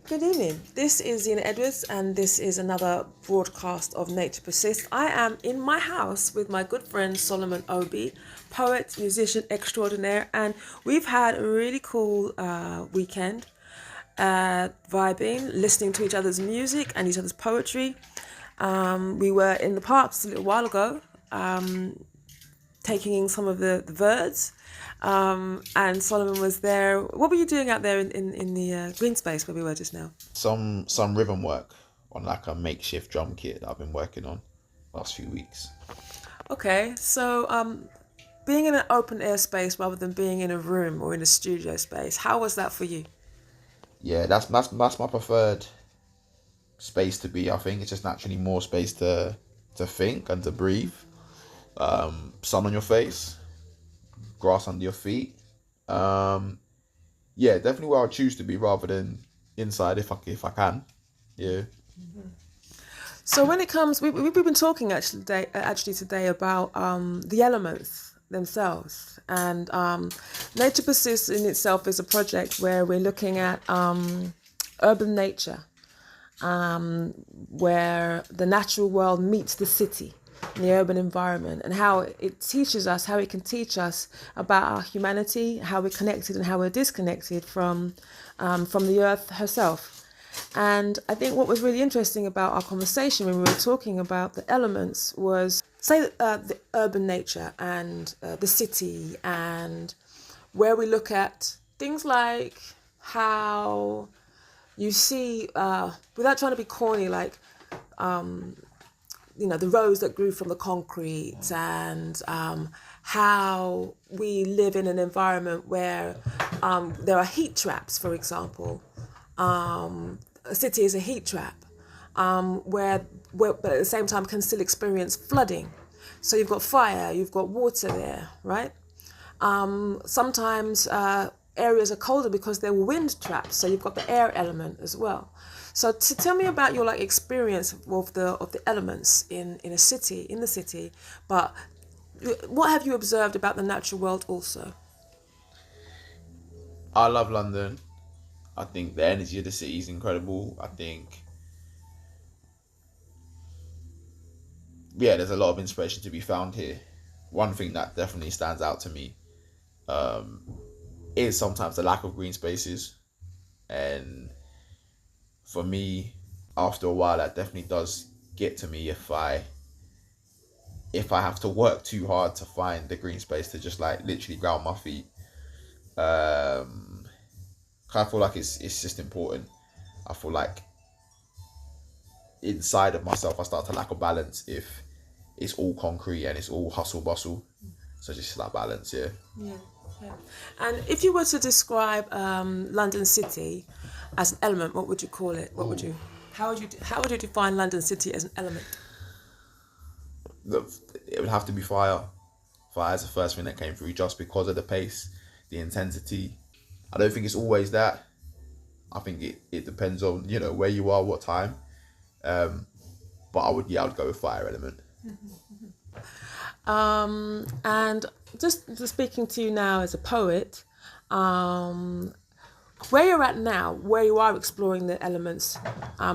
Good evening. This is Zena Edwards, and this is another broadcast of Nature Persists. I am in my house with my good friend Solomon Obi, poet, musician extraordinaire, and we've had a really cool weekend, vibing, listening to each other's music and each other's poetry. We were in the park just a little while ago, taking in some of the birds. And Solomon was there. What were you doing out there in the green space where we were just now? Some rhythm work on like a makeshift drum kit that I've been working on last few weeks. Okay, so being in an open air space rather than being in a room or in a studio space, how was that for you? Yeah, that's my preferred space to be. I think it's just naturally more space to think and to breathe. Sun on your face, grass under your feet. Um, yeah, definitely where I choose to be rather than inside if I can. Yeah. So when it comes, we've been talking actually today about the elements themselves, and Nature Persists in itself is a project where we're looking at urban nature, where the natural world meets the city, the urban environment, and how it teaches us, how it can teach us about our humanity, how we're connected and how we're disconnected from the earth herself. And I think what was really interesting about our conversation when we were talking about the elements was, say, the urban nature and the city, and where we look at things like how you see, without trying to be corny, like, the roads that grew from the concrete, and how we live in an environment where there are heat traps, for example. A city is a heat trap, where but at the same time can still experience flooding. So you've got fire, you've got water there, right? Sometimes areas are colder because there were wind traps, so you've got the air element as well. So to tell me about your experience of the elements in a city, in the city, but what have you observed about the natural world also? I love London. I think the energy of the city is incredible. I think, yeah, there's a lot of inspiration to be found here. One thing that definitely stands out to me is sometimes the lack of green spaces. And for me, after a while, that definitely does get to me if I have to work too hard to find the green space to just like literally ground my feet. Um, I feel like it's just important. I feel like inside of myself, I start to lack a balance if it's all concrete and it's all hustle bustle. So just that balance, yeah. Yeah, yeah. And if you were to describe London City as an element, what would you call it? What would Ooh. you? How would you define London City as an element? The, it would have to be fire. Fire is the first thing that came through just because of the pace, the intensity. I don't think it's always that. I think it depends on, where you are, what time. Um, but I would go with fire element. And just speaking to you now as a poet, um, where you're at now, where you are exploring the elements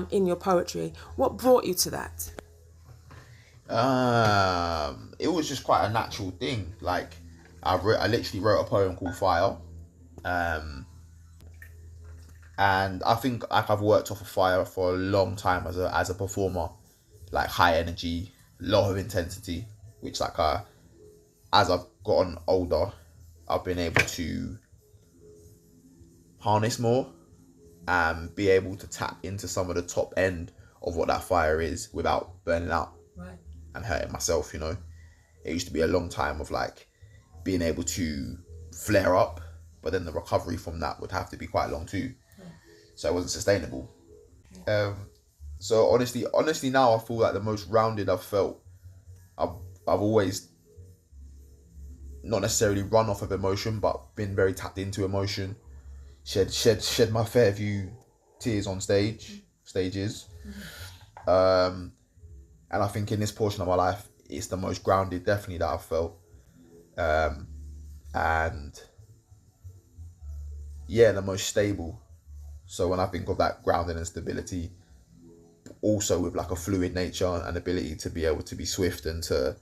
in your poetry, what brought you to that? It was just quite a natural thing. Like I literally wrote a poem called Fire. Um, and I think like I've worked off of fire for a long time as a performer, like high energy, lot of intensity, which as I've gotten older, I've been able to harness more and be able to tap into some of the top end of what that fire is without burning out Right. and hurting myself. It used to be a long time of like being able to flare up, but then the recovery from that would have to be quite long too. So it wasn't sustainable. Um, so honestly, now I feel like the most rounded I've felt. I've I've always not necessarily run off of emotion, but been very tapped into emotion. Shed my fair few tears on stages. Um, and I think in this portion of my life, it's the most grounded, definitely, that I've felt. Um, and yeah, the most stable. So when I think of that grounding and stability, also with like a fluid nature and ability to be able to be swift and to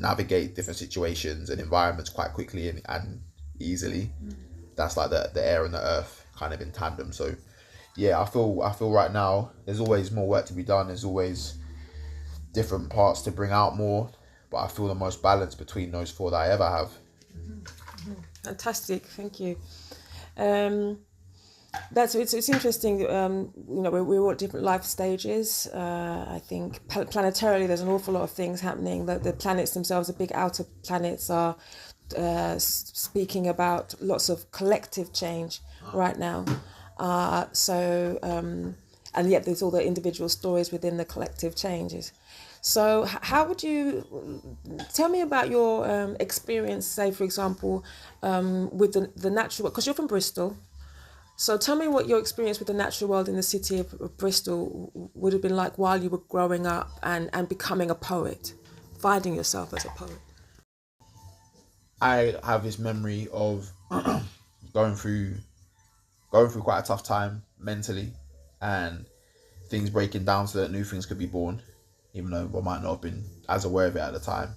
navigate different situations and environments quite quickly and easily, that's like the air and the earth kind of in tandem. So yeah, I feel right now there's always more work to be done. There's always different parts to bring out more, but I feel the most balance between those four that I ever have. Fantastic, thank you. It's interesting. We're at different life stages. I think planetarily, there's an awful lot of things happening. The planets themselves, the big outer planets, are speaking about lots of collective change right now. And yet there's all the individual stories within the collective changes. So how would you tell me about your experience, say, for example, with the natural, because you're from Bristol. So tell me what your experience with the natural world in the city of Bristol would have been like while you were growing up and becoming a poet, finding yourself as a poet. I have this memory of going through going through quite a tough time mentally, and things breaking down so that new things could be born, even though I might not have been as aware of it at the time.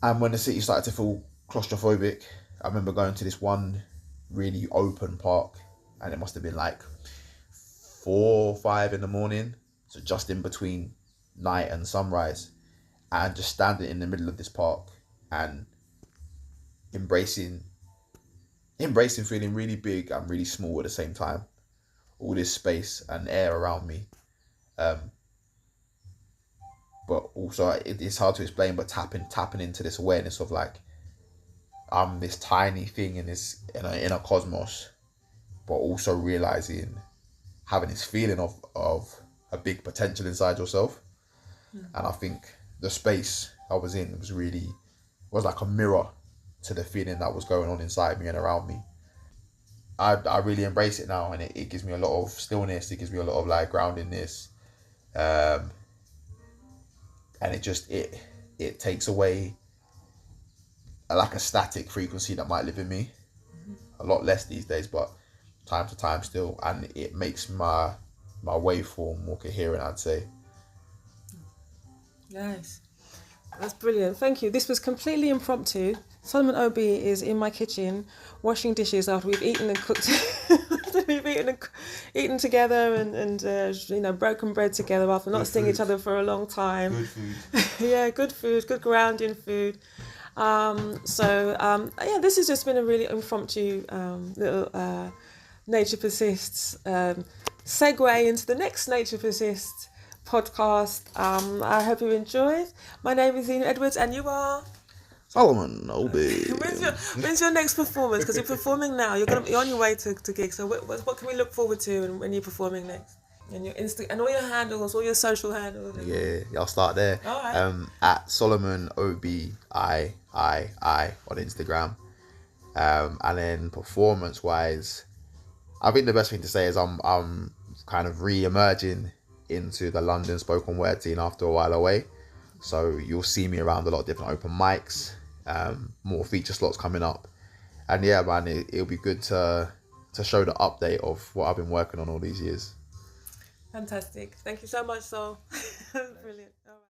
And when the city started to feel claustrophobic, I remember going to this one really open park, and it must have been like 4 or 5 in the morning, so just in between night and sunrise, and just standing in the middle of this park and embracing embracing feeling really big and really small at the same time. All this space and air around me, um, but also it's hard to explain. But tapping into this awareness of like I'm this tiny thing in this in a cosmos, but also realizing having this feeling of a big potential inside yourself. And I think the space I was in was like a mirror to the feeling that was going on inside me and around me. I really embrace it now, and it gives me a lot of stillness. It gives me a lot of like groundedness, um, and it takes away like a static frequency that might live in me. A lot less these days, but time to time still, and it makes my waveform more coherent, I'd say. Nice. That's brilliant. Thank you. This was completely impromptu. Solomon Obi is in my kitchen washing dishes after we've eaten and cooked. We've eaten together and broken bread together after not seeing each other for a long time. Good food. Yeah, good food, good grounding food. This has just been a really impromptu little Nature Persists segue into the next Nature Persists podcast. I hope you enjoyed. My name is Zena Edwards, and you are Solomon Obi. When's your next performance? Because you're performing now. You're on your way to gigs. So what can we look forward to when you're performing next? And your and all your handles, all your social handles. Yeah, I'll start there. All right. At Solomon Obi I on Instagram. And then performance wise, I think the best thing to say is I'm kind of re-emerging into the London spoken word scene after a while away. So you'll see me around a lot of different open mics, more feature slots coming up. And yeah, man, it'll be good to show the update of what I've been working on all these years. Fantastic. Thank you so much, Sol. Brilliant. All right.